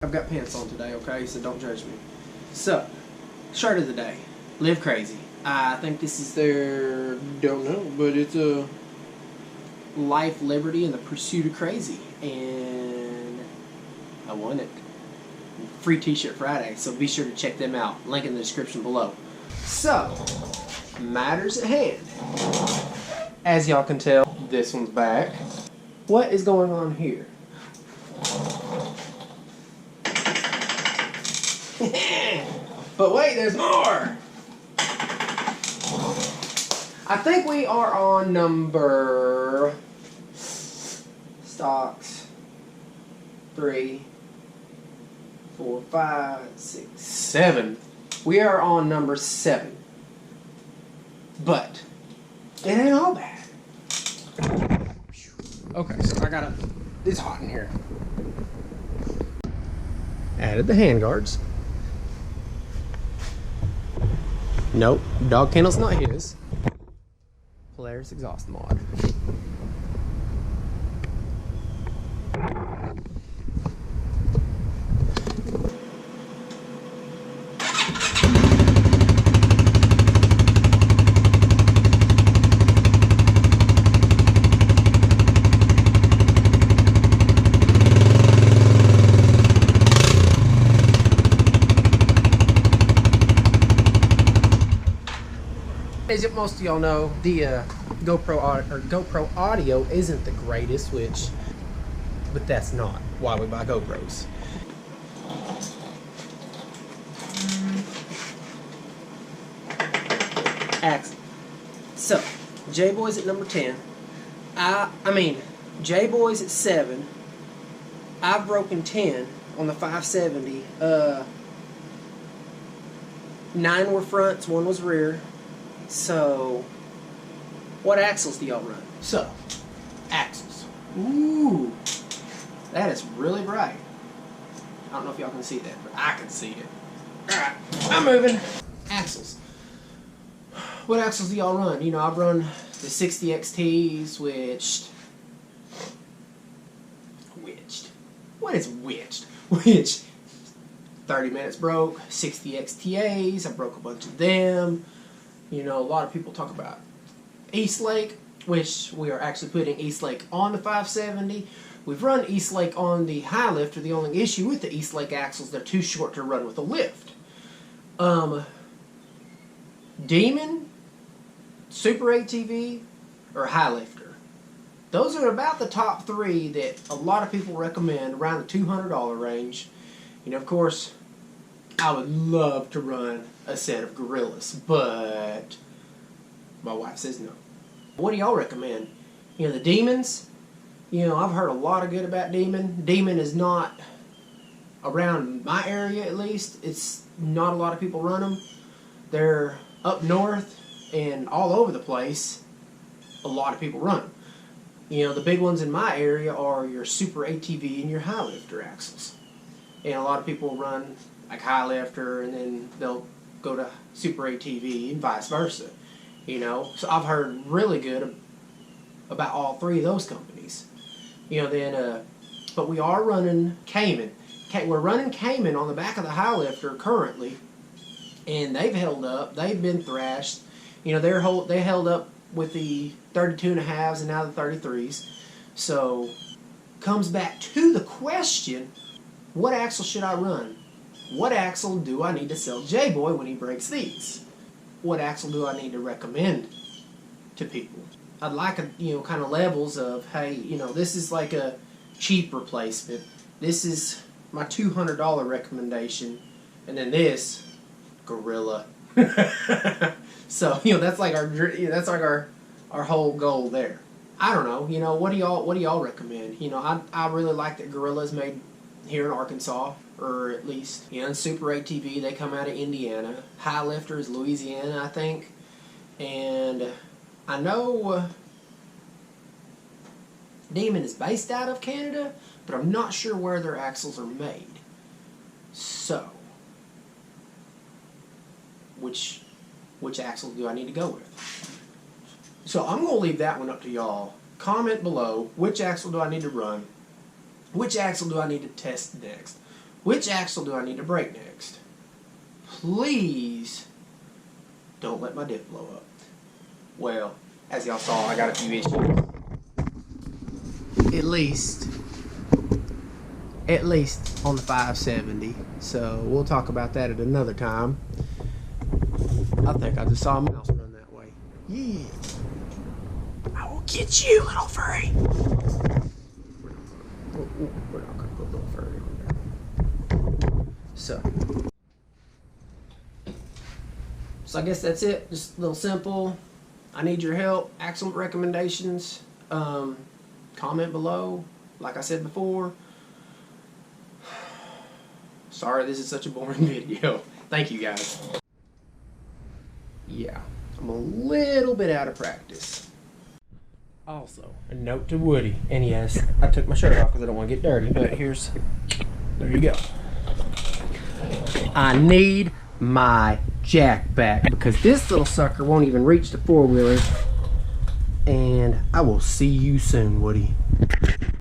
I've got pants on today, okay, so don't judge me. So, shirt of the day, Live Crazy. I think this is their, don't know, but it's a Life, Liberty, and the Pursuit of Crazy. And I won it. Free t-shirt Friday, so be sure to check them out. Link in the description below. So, matters at hand. As y'all can tell, this one's back. What is going on here? But wait, there's more! I think we are on number... stocks. 3, 4, 5, 6, 7. We are on number 7. But it ain't all bad. Okay, so I gotta... It's hot in here. Added the handguards. Nope, dog kennel's not his. Polaris exhaust mod. As most of y'all know, the GoPro audio isn't the greatest, but that's not why we buy GoPros. Axle. So, J-Boy's at number 10. J-Boy's at 7. I've broken 10 on the 570. 9 were fronts, 1 was rear. So, what axles do y'all run? So, axles. Ooh, that is really bright. I don't know if y'all can see that, but I can see it. Alright, I'm moving. Axles. What axles do y'all run? You know, I've run the 60XTs, witched. What is witched? Witched. 30 minutes broke. 60XTAs, I broke a bunch of them. You know, a lot of people talk about Eastlake, which we are actually putting Eastlake on the 570. We've run Eastlake on the Highlifter. The only issue with the Eastlake axles, they're too short to run with a lift. Demon, Super ATV, or Highlifter. Those are about the top 3 that a lot of people recommend around the $200 range. You know, of course, I would love to run a set of gorillas, but my wife says no. What do y'all recommend? You know, the Demons, you know, I've heard a lot of good about Demon. Demon is not around my area, at least. It's not a lot of people run them. They're up north and all over the place. A lot of people run them. You know, the big ones in my area are your Super ATV and your Highlifter axles. And a lot of people run like Highlifter, and then they'll go to Super ATV and vice versa. You know, so I've heard really good about all 3 of those companies. You know, then, but we are running Cayman. We're running Cayman on the back of the Highlifter currently, and they've held up. They've been thrashed. You know, they held up with the 32.5s and now the 33s. So, comes back to the question, what axle should I run? What axle do I need to sell J-Boy when he breaks these? What axle do I need to recommend to people? I'd like kind of levels of, hey, you know, this is like a cheap replacement. This is my $200 recommendation, and then this gorilla. So, you know, that's like our whole goal there. I don't know, you know, what do y'all recommend? You know, I really like that Gorilla is made here in Arkansas, or at least, you know, Super ATV, they come out of Indiana. Highlifter is Louisiana, I think. And I know Demon is based out of Canada, but I'm not sure where their axles are made. So, which axle do I need to go with? So I'm going to leave that one up to y'all. Comment below, which axle do I need to run? Which axle do I need to test next? Which axle do I need to brake next? Please don't let my diff blow up. Well, as y'all saw, I got a few issues. At least on the 570. So we'll talk about that at another time. I think I just saw a mouse run that way. Yeah. I will get you, little furry. We're not gonna put little furry on there. So I guess that's it. Just a little simple. I need your help. Axle recommendations. Comment below. Like I said before. Sorry this is such a boring video. Thank you guys. Yeah, I'm a little bit out of practice. Also, a note to Woody. And yes, I took my shirt off because I don't want to get dirty. But there you go. I need my jack back because this little sucker won't even reach the four-wheeler. And I will see you soon, Woody.